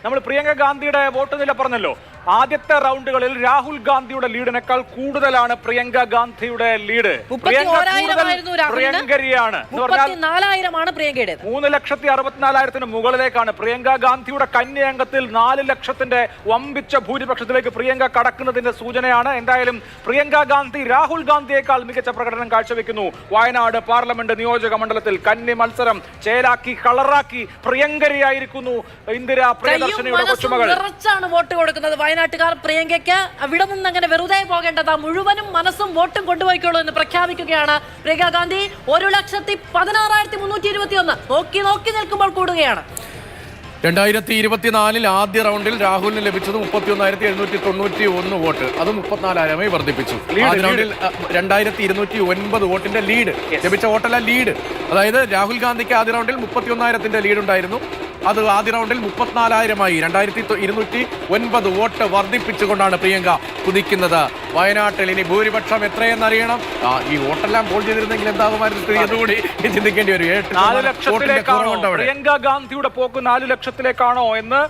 നമ്മൾ പ്രിയങ്ക ഗാന്ധിയുടെ വോട്ട് നില പറഞ്ഞല്ലോ. ആദ്യത്തെ റൗണ്ടുകളിൽ രാഹുൽ ഗാന്ധിയുടെ ലീഡിനേക്കാൾ കൂടുതലാണ് പ്രിയങ്ക ഗാന്ധിയുടെ ലീഡ്. പ്രിയങ്കരിയാണ് 3,64,000 മുകളിലേക്കാണ്. പ്രിയങ്ക ഗാന്ധിയുടെ കന്യാംഗത്തിൽ 4 ലക്ഷത്തിന്റെ വമ്പിച്ച ഭൂരിപക്ഷത്തിലേക്ക് പ്രിയങ്ക കടക്കുന്നതിന്റെ സൂചനയാണ്. എന്തായാലും പ്രിയങ്ക ഗാന്ധി രാഹുൽ ഗാന്ധിയേക്കാൾ മികച്ച പ്രകടനം കാഴ്ചവെക്കുന്നു. വയനാട് പാർലമെന്റ് നിയോജക മണ്ഡലത്തിൽ കന്നി മത്സരം ചേലാക്കി കളറാക്കി പ്രിയങ്കരിയായിരിക്കുന്നു ഇന്ദിര പ്രിയദർശിനിയുടെ കൊച്ചുമകൾ. വോട്ട് കൊടുക്കുന്നത് വയനാട്ടുകാർ പ്രിയങ്കയ്ക്ക് അവിടെ നിന്ന് അങ്ങനെ വെറുതെ പോകേണ്ടത് മുഴുവനും മനസ്സും വോട്ടും കൊണ്ടുപോയിക്കോളൂ എന്ന് പ്രഖ്യാപിക്കുകയാണ് പ്രിയങ്ക ഗാന്ധി. 1,16,321 നോക്കി നിൽക്കുമ്പോൾ കൂടുകയാണ്. 2024 ആദ്യ റൗണ്ടിൽ രാഹുലിന് ലഭിച്ചത് 31,791 വോട്ട്. അത് 34,000 വർദ്ധിപ്പിച്ചു. ആദ്യ റൗണ്ടിൽ 2,209 വോട്ടിന്റെ ലീഡ് ലഭിച്ച വോട്ടല്ല ലീഡ്. അതായത് രാഹുൽ ഗാന്ധിക്ക് ആദ്യ റൗണ്ടിൽ 31,000 ലീഡ് ഉണ്ടായിരുന്നു. അത് ആദ്യ റൗണ്ടിൽ 34,000 2,209 വോട്ട് വർദ്ധിപ്പിച്ചുകൊണ്ടാണ് പ്രിയങ്ക കുതിക്കുന്നത്. വയനാട്ടിൽ ഇനി ഭൂരിപക്ഷം എത്രയെന്നറിയണം. ഈ വോട്ടെല്ലാം പോൾ ചെയ്തിരുന്നെങ്കിൽ എന്താകുമായിരുന്നു എന്നുകൂടി ചിന്തിക്കേണ്ടി വരും. 4 ലക്ഷത്തിലേക്കാണോ പ്രിയങ്ക ഗാന്ധിയുടെ പോക്ക്? 4 ലക്ഷത്തിലേക്കാണോ എന്ന്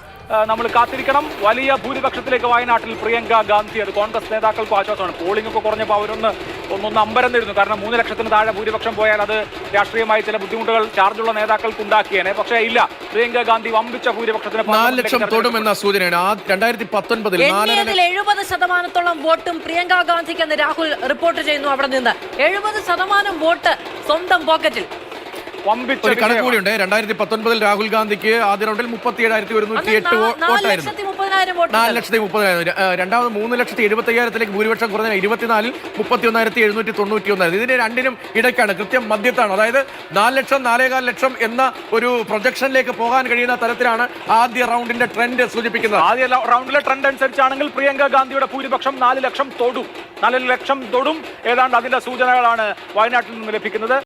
നമ്മൾ കാത്തിരിക്കണം. വലിയ ഭൂരിപക്ഷത്തിലേക്ക് വയനാട്ടിൽ പ്രിയങ്ക ഗാന്ധി. അത് കോൺഗ്രസ് നേതാക്കൾക്ക് ആശ്വാസമാണ്. പോളിംഗ് ഒക്കെ കുറഞ്ഞപ്പോൾ അവരൊന്ന് അമ്പരന്നിരുന്നു. കാരണം 3 ലക്ഷത്തിന് താഴെ ഭൂരിപക്ഷം പോയാൽ അത് രാഷ്ട്രീയമായി ചില ബുദ്ധിമുട്ടുകൾ ചാർജുള്ള നേതാക്കൾക്ക് ഉണ്ടാക്കിയേനെ. പക്ഷേ ഇല്ല, പ്രിയങ്ക ഗാന്ധി വമ്പിച്ച ഭൂരിപക്ഷത്തിന് 4 ലക്ഷം തൊടുമെന്ന സൂചനയാണ്. 2019 70% വോട്ടും പ്രിയങ്ക ഗാന്ധിക്ക് എന്ന് രാഹുൽ റിപ്പോർട്ട് ചെയ്യുന്നു. അവിടെ നിന്ന് 70% വോട്ട് സ്വന്തം പോക്കറ്റിൽ. ഒരു കണക്കുകൂടിയുണ്ട്. 2019 രാഹുൽ ഗാന്ധിക്ക് ആദ്യ റൗണ്ടിൽ 37,108 വോട്ടായിരുന്നു. 4,30,000. രണ്ടാമത് 3,75,000 ഭൂരിപക്ഷം കുറഞ്ഞ 24-ൽ 31,791. ഇതിന് രണ്ടിനും ഇടയ്ക്കാണ്, കൃത്യം മധ്യത്താണ്. അതായത് 4 ലക്ഷം 4,15 ലക്ഷം എന്ന ഒരു പ്രൊജക്ഷനിലേക്ക് പോകാൻ കഴിയുന്ന തരത്തിലാണ് ആദ്യ റൗണ്ടിന്റെ ട്രെൻഡ് സൂചിപ്പിക്കുന്നത്. ആദ്യ റൗണ്ടിലെ ട്രെൻഡ് അനുസരിച്ചാണെങ്കിൽ പ്രിയങ്ക ഗാന്ധിയുടെ ഭൂരിപക്ഷം 4 ലക്ഷം തൊടും. 4 ലക്ഷം തൊടും. ഏതാണ്ട് അതിന്റെ സൂചനകളാണ് വയനാട്ടിൽ നിന്ന് ലഭിക്കുന്നത്.